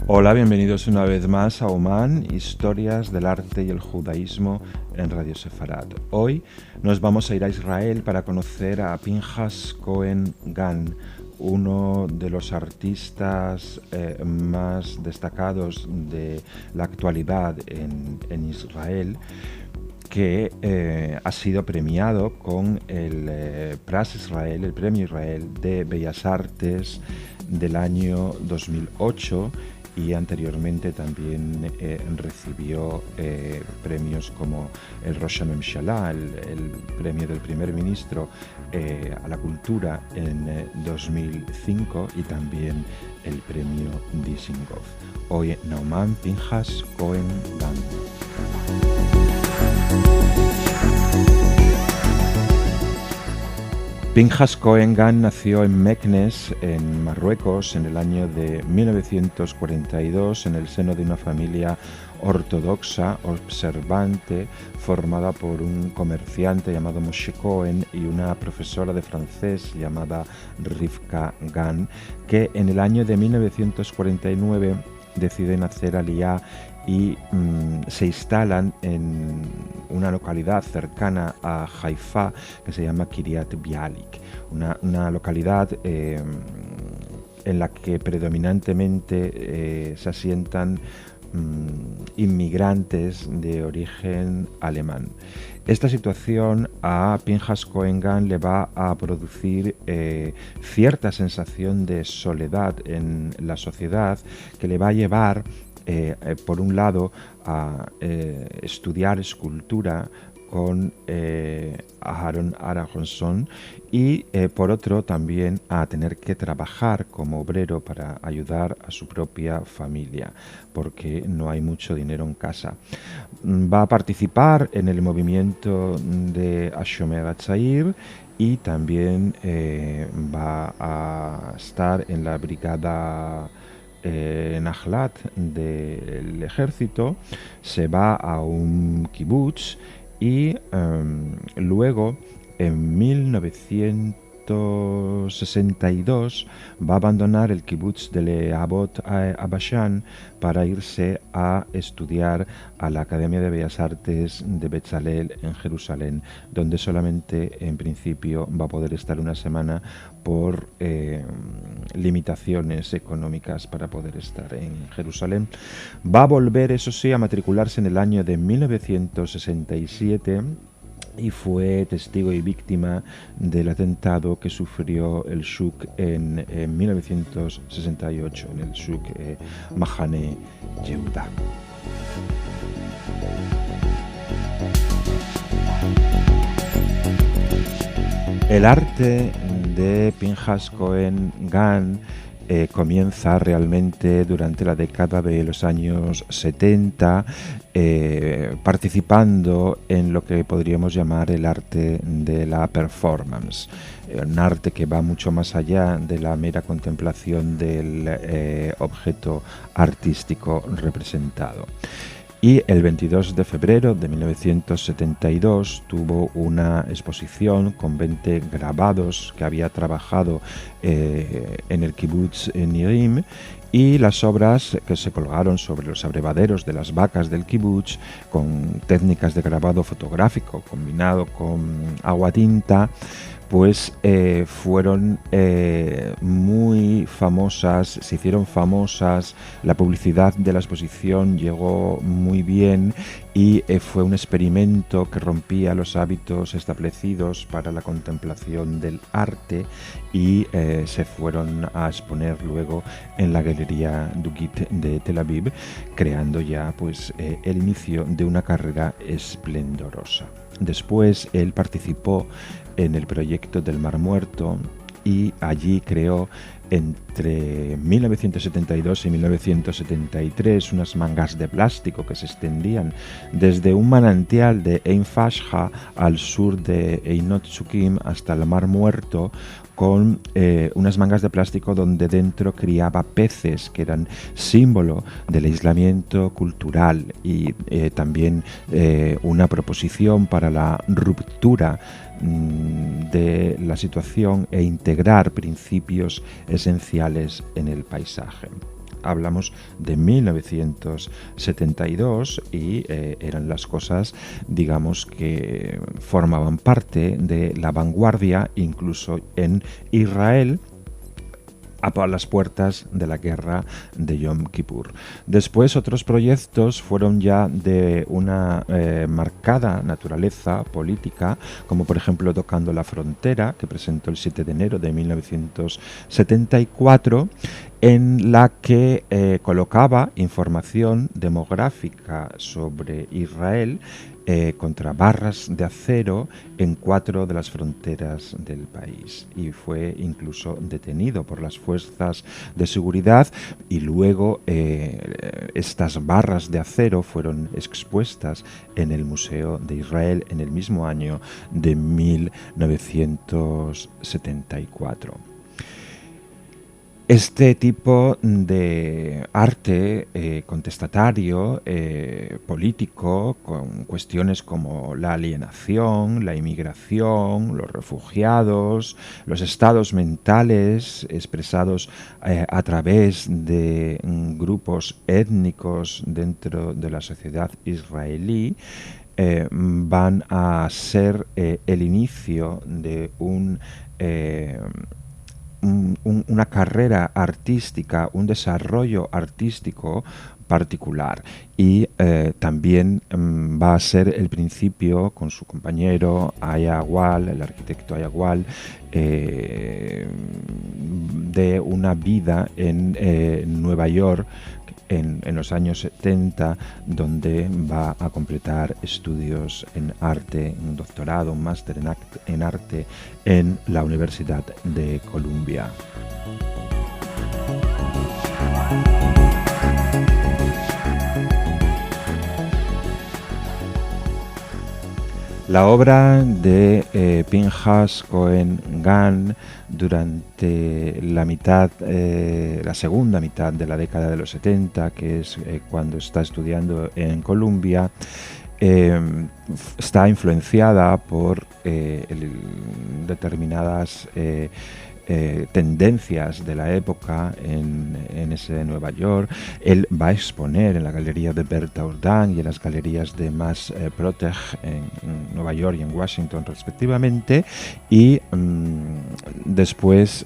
Hola, bienvenidos una vez más a Oman, historias del arte y el judaísmo en Radio Sefarad. Hoy nos vamos a ir a Israel para conocer a Pinchas Cohen Gan, uno de los artistas más destacados de la actualidad en Israel, que ha sido premiado con el Pras Israel, el Premio Israel de Bellas Artes del año 2008, y anteriormente también recibió premios como el Rosh HaMemshalá, el premio del primer ministro a la cultura en 2005, y también el premio Dizengoff. Hoy Nauman Pinchas Cohen Gan. Pinchas Cohen Gan nació en Meknes, en Marruecos, en el año de 1942, en el seno de una familia ortodoxa, observante, formada por un comerciante llamado Moshe Cohen y una profesora de francés llamada Rivka Gan, que en el año de 1949 deciden hacer aliyá y se instalan en una localidad cercana a Haifa que se llama Kiryat Bialik, una localidad en la que predominantemente se asientan inmigrantes de origen alemán. Esta situación a Pinchas Cohen Gan le va a producir cierta sensación de soledad en la sociedad, que le va a llevar por un lado a estudiar escultura con Aharon Aronson y por otro también a tener que trabajar como obrero para ayudar a su propia familia, porque no hay mucho dinero en casa. Va a participar en el movimiento de Hashomer Hatzair y también va a estar en la brigada Nahlat del ejército. Se va a un kibutz y luego en 1962 va a abandonar el kibutz de Lehavot Abashan para irse a estudiar a la Academia de Bellas Artes de Betzalel en Jerusalén, donde solamente en principio va a poder estar una semana por limitaciones económicas para poder estar en Jerusalén. Va a volver, eso sí, a matricularse en el año de 1967 y fue testigo y víctima del atentado que sufrió el Shuk en 1968, en el Shuk Mahane Yehuda. El arte de Pinchas Cohen Gan comienza realmente durante la década de los años 70, participando en lo que podríamos llamar el arte de la performance, un arte que va mucho más allá de la mera contemplación del objeto artístico representado. Y el 22 de febrero de 1972 tuvo una exposición con 20 grabados que había trabajado en el kibutz Nirim, y las obras que se colgaron sobre los abrevaderos de las vacas del kibutz con técnicas de grabado fotográfico combinado con agua tinta, pues fueron muy famosas, se hicieron famosas, la publicidad de la exposición llegó muy bien y fue un experimento que rompía los hábitos establecidos para la contemplación del arte, y se fueron a exponer luego en la Galería Dugit de Tel Aviv, creando ya pues el inicio de una carrera esplendorosa. Después él participó en el proyecto del Mar Muerto y allí creó entre 1972 y 1973 unas mangas de plástico que se extendían desde un manantial de Ein Fashha al sur de Einot Tzukim hasta el Mar Muerto, con unas mangas de plástico donde dentro criaba peces que eran símbolo del aislamiento cultural y también una proposición para la ruptura de la situación e integrar principios esenciales en el paisaje. hablamos de 1972 y eran las cosas, digamos, que formaban parte de la vanguardia incluso en Israel, a las puertas de la guerra de Yom Kippur. Después otros proyectos fueron ya de una marcada naturaleza política, como por ejemplo Tocando la Frontera, que presentó el 7 de enero de 1974, en la que colocaba información demográfica sobre Israel contra barras de acero en 4 de las fronteras del país, y fue incluso detenido por las fuerzas de seguridad, y luego estas barras de acero fueron expuestas en el Museo de Israel en el mismo año de 1974. Este tipo de arte contestatario, político, con cuestiones como la alienación, la inmigración, los refugiados, los estados mentales expresados a través de grupos étnicos dentro de la sociedad israelí, van a ser el inicio de una carrera artística, un desarrollo artístico particular, y también va a ser el principio, con su compañero Aya Wall, el arquitecto Aya Wall, de una vida en Nueva York en los años 70, donde va a completar estudios en arte, un doctorado, un máster en arte en la Universidad de Columbia. La obra de Pinchas Cohen Gunn durante la segunda mitad de la década de los 70, que es cuando está estudiando en Columbia, está influenciada por determinadas tendencias de la época en ese Nueva York. Él va a exponer en la galería de Bertha Urdan y en las galerías de Mass Protege en Nueva York y en Washington respectivamente, y después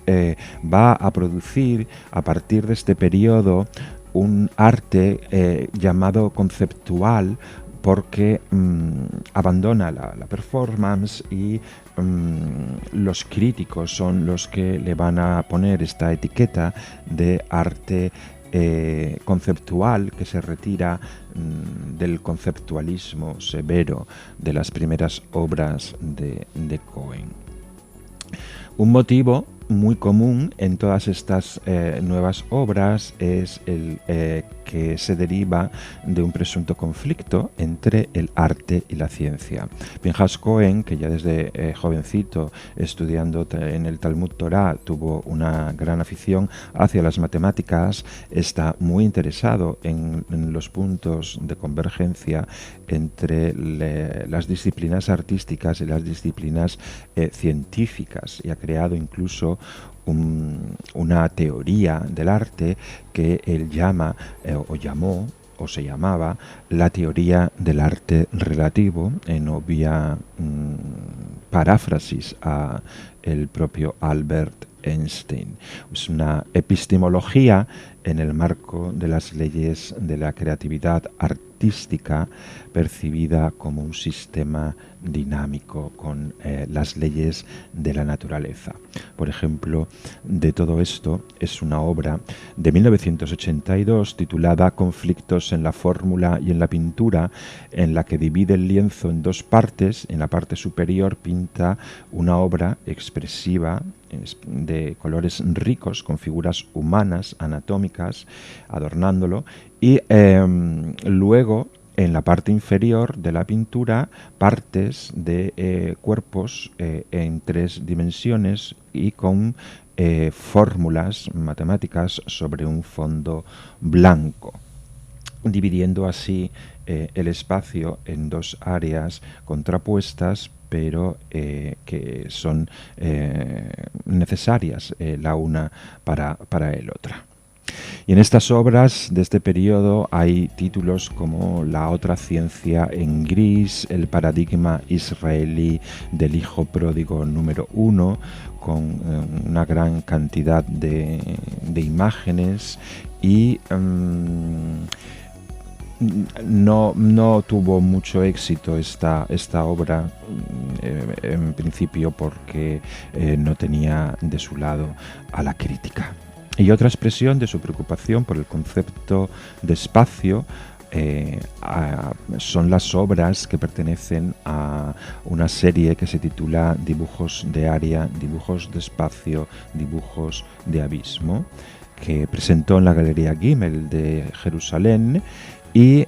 va a producir a partir de este periodo un arte llamado conceptual, porque abandona la performance, y los críticos son los que le van a poner esta etiqueta de arte conceptual, que se retira del conceptualismo severo de las primeras obras de Cohen. Un motivo muy común en todas estas nuevas obras es el que se deriva de un presunto conflicto entre el arte y la ciencia. Pinchas Cohen, que ya desde jovencito, estudiando en el Talmud Torah, tuvo una gran afición hacia las matemáticas, está muy interesado en los puntos de convergencia entre las disciplinas artísticas y las disciplinas científicas, y ha creado incluso una teoría del arte que él llama o se llamaba la teoría del arte relativo, en obvia paráfrasis a el propio Albert Einstein. Es una epistemología en el marco de las leyes de la creatividad artística, percibida como un sistema dinámico con las leyes de la naturaleza. Por ejemplo, de todo esto es una obra de 1982 titulada Conflictos en la fórmula y en la pintura, en la que divide el lienzo en dos partes. En la parte superior pinta una obra expresiva de colores ricos, con figuras humanas, anatómicas, adornándolo, y luego en la parte inferior de la pintura partes de cuerpos en 3 dimensiones y con fórmulas matemáticas sobre un fondo blanco, dividiendo así el espacio en 2 áreas contrapuestas, pero que son necesarias la una para el otra. Y en estas obras de este periodo hay títulos como La otra ciencia en gris, El paradigma israelí del hijo pródigo número 1, con una gran cantidad de imágenes y no tuvo mucho éxito esta obra en principio porque no tenía de su lado a la crítica. Y otra expresión de su preocupación por el concepto de espacio son las obras que pertenecen a una serie que se titula Dibujos de área, dibujos de espacio, dibujos de abismo, que presentó en la Galería Gimel de Jerusalén, y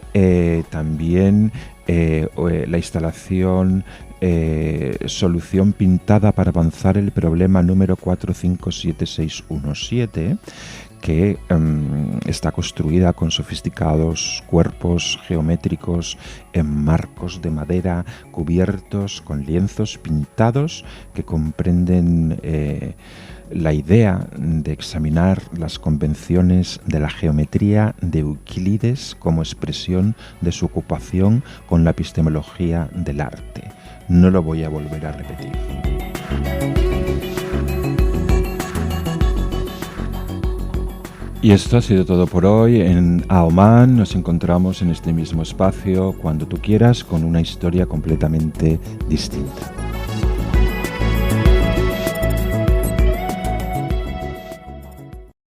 también la instalación Solución pintada para avanzar el problema número 457617, que está construida con sofisticados cuerpos geométricos en marcos de madera cubiertos con lienzos pintados que comprenden la idea de examinar las convenciones de la geometría de Euclides como expresión de su ocupación con la epistemología del arte. No lo voy a volver a repetir. Y esto ha sido todo por hoy en Aoman. Nos encontramos en este mismo espacio cuando tú quieras con una historia completamente distinta.